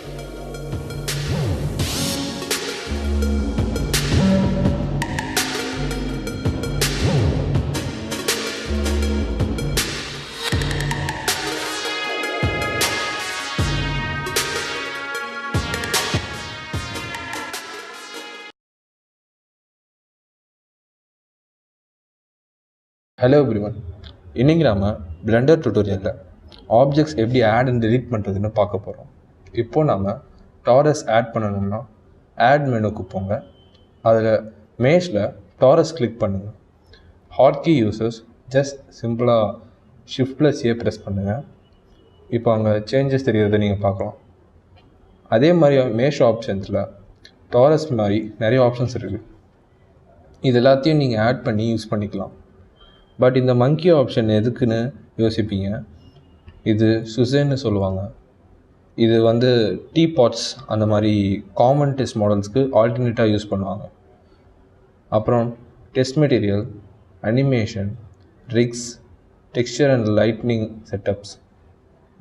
Hello everyone, இன்றைக்கி நாம் Blender டியூட்டோரியலில் objects எப்படி ஆட் அண்ட் டெலீட் பண்ணுறதுன்னு பார்க்க போகிறோம். இப்போது நாம் டாரஸ் ஆட் பண்ணணும்னா ஆட் மெனுக்கு போங்க. அதில் மேஷில் டாரஸ் கிளிக் பண்ணுங்கள். ஹாட்கீ யூசர்ஸ் ஜஸ்ட் சிம்பிளாக ஷிஃப்ட்+A ப்ரெஸ் பண்ணுங்கள். இப்போ அங்கே சேஞ்சஸ் தெரிகிறத நீங்கள் பார்க்கலாம். அதே மாதிரி மேஷ் ஆப்ஷன்ஸில் டாரஸ் மாதிரி நிறைய ஆப்ஷன்ஸ் இருக்குது. இது எல்லாத்தையும் நீங்கள் ஆட் பண்ணி யூஸ் பண்ணிக்கலாம். பட் இந்த மங்கி ஆப்ஷன் எதுக்குன்னு யோசிப்பீங்க. இது சுசேன்னு சொல்லுவாங்க. இது டீ பாட்ஸ் அந்த மாதிரி காமன் டெஸ்ட் மாடல்ஸ்க்கு ஆல்டர்னேட்டாக யூஸ் பண்ணுவாங்க. அப்புறம் test material, animation, rigs, texture and lightning setups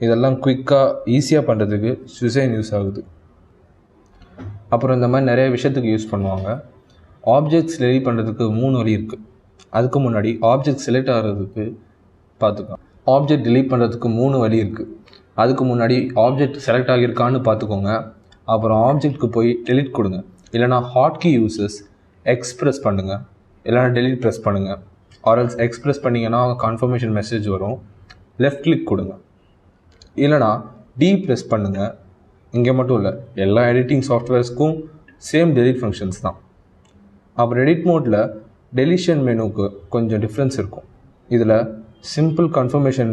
இதெல்லாம் குயிக்காக ஈஸியாக பண்ணுறதுக்கு சுசேன் யூஸ் ஆகுது. அப்புறம் இந்த மாதிரி நிறைய விஷயத்துக்கு யூஸ் பண்ணுவாங்க. ஆப்ஜெக்ட்ஸ் ரெடி பண்ணுறதுக்கு 3 வழி இருக்குது. அதுக்கு முன்னாடி ஆப்ஜெக்ட் செலக்ட் ஆகிறதுக்கு பார்த்துக்கலாம். ஆப்ஜெக்ட் டிலீட் பண்ணுறதுக்கு 3 வழி இருக்குது. அதுக்கு முன்னாடி ஆப்ஜெக்ட் செலக்ட் ஆகியிருக்கான்னு பார்த்துக்கோங்க. அப்புறம் ஆப்ஜெக்ட்க்கு போய் டெலிட் கொடுங்க. இல்லைனா ஹாட்கீ யூசர்ஸ் எக்ஸ் ப்ரெஸ் பண்ணுங்கள், இல்லைனா டெலிட் ப்ரெஸ் பண்ணுங்கள். ஆர்எல்ஸ் எக்ஸ் ப்ரெஸ் பண்ணிங்கன்னா கன்ஃபர்மேஷன் மெசேஜ் வரும். லெஃப்ட் கிளிக் கொடுங்க, இல்லைனா டி ப்ரெஸ் பண்ணுங்கள். இங்கே மட்டும் இல்லை, எல்லா எடிட்டிங் சாஃப்ட்வேர்ஸ்க்கும் சேம் டெலிட் ஃபங்க்ஷன்ஸ் தான். அப்புறம் எடிட் மோடில் டெலிஷன் மெனுக்கு கொஞ்சம் டிஃப்ரென்ஸ் இருக்கும். இதில் சிம்பிள் கன்ஃபர்மேஷன்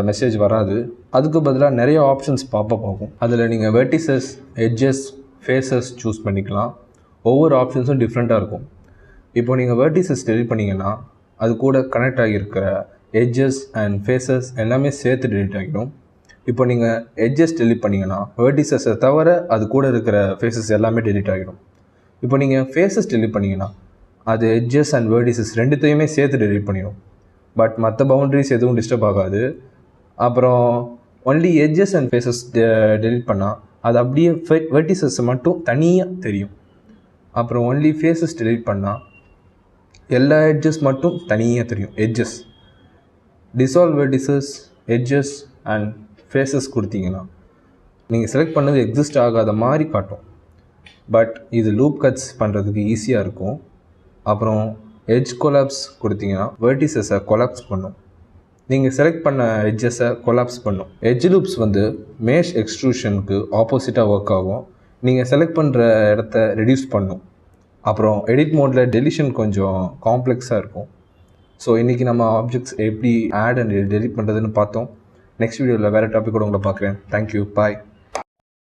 மெசேஜ் வராது. அதுக்கு பதிலாக நிறைய ஆப்ஷன்ஸ் பாப்பப் ஆகும். அதில் நீங்கள் வெர்டிசஸ், எட்ஜஸ், ஃபேஸஸ் சூஸ் பண்ணிக்கலாம். ஒவ்வொரு ஆப்ஷன்ஸும் டிஃப்ரெண்ட்டாக இருக்கும். இப்போ நீங்கள் வெர்டிசஸ் டெலிட் பண்ணிங்கன்னா அது கூட கனெக்ட் ஆகியிருக்கிற எட்ஜஸ் அண்ட் ஃபேஸஸ் எல்லாமே சேர்த்து டெலிட் ஆகிடும். இப்போ நீங்கள் எட்ஜஸ் டெலிட் பண்ணிங்கன்னா வெர்டிசஸை தவிர அது கூட இருக்கிற ஃபேஸஸ் எல்லாமே டெலிட் ஆகிடும். இப்போ நீங்கள் ஃபேஸஸ் டெலிட் பண்ணிங்கன்னா அது எட்ஜஸ் அண்ட் வெர்டிசஸ் ரெண்டுத்தையுமே சேர்த்து டெலிட் பண்ணிடும். பட் மற்ற பவுண்ட்ரிஸ் எதுவும் டிஸ்டர்ப் ஆகாது. அப்புறம் only edges and faces delete பண்ணால் அது அப்படியே வெர்டிசஸ் மட்டும் தனியாக தெரியும். அப்புறம் ஒன்லி ஃபேஸஸ் டெலிட் பண்ணால் எல்லா எட்ஜஸ் மட்டும் தனியாக தெரியும். Edges dissolve vertices, edges and faces கொடுத்தீங்கன்னா நீங்கள் செலக்ட் பண்ணது எக்ஸிஸ்ட் ஆகாத மாதிரி காட்டும். பட் இது லூப் கட்ஸ் பண்ணுறதுக்கு ஈஸியாக இருக்கும். அப்புறம் எட்ஜ் கொலாப்ஸ் கொடுத்தீங்கன்னா வெர்டிசஸை கொலாப்ஸ் பண்ணும். நீங்கள் செலக்ட் பண்ண எட்ஜஸை கொலாப்ஸ் பண்ணும். எட்ஜ் லூப்ஸ் மேஷ் எக்ஸ்ட்ரூஷனுக்கு ஆப்போசிட்டாக ஒர்க் ஆகும். நீங்கள் செலக்ட் பண்ணுற இடத்த ரெடியூஸ் பண்ணும். அப்புறம் எடிட் மோடில் டெலிஷன் கொஞ்சம் காம்ப்ளெக்ஸாக இருக்கும். ஸோ இன்றைக்கி நம்ம ஆப்ஜெக்ட்ஸ் எப்படி ஆட் அண்ட் டெலிட் பண்ணுறதுன்னு பார்த்தோம். நெக்ஸ்ட் வீடியோவில் வேறு டாப்பிக்கோடு உங்களை பார்க்குறேன். தேங்க்யூ, பாய்.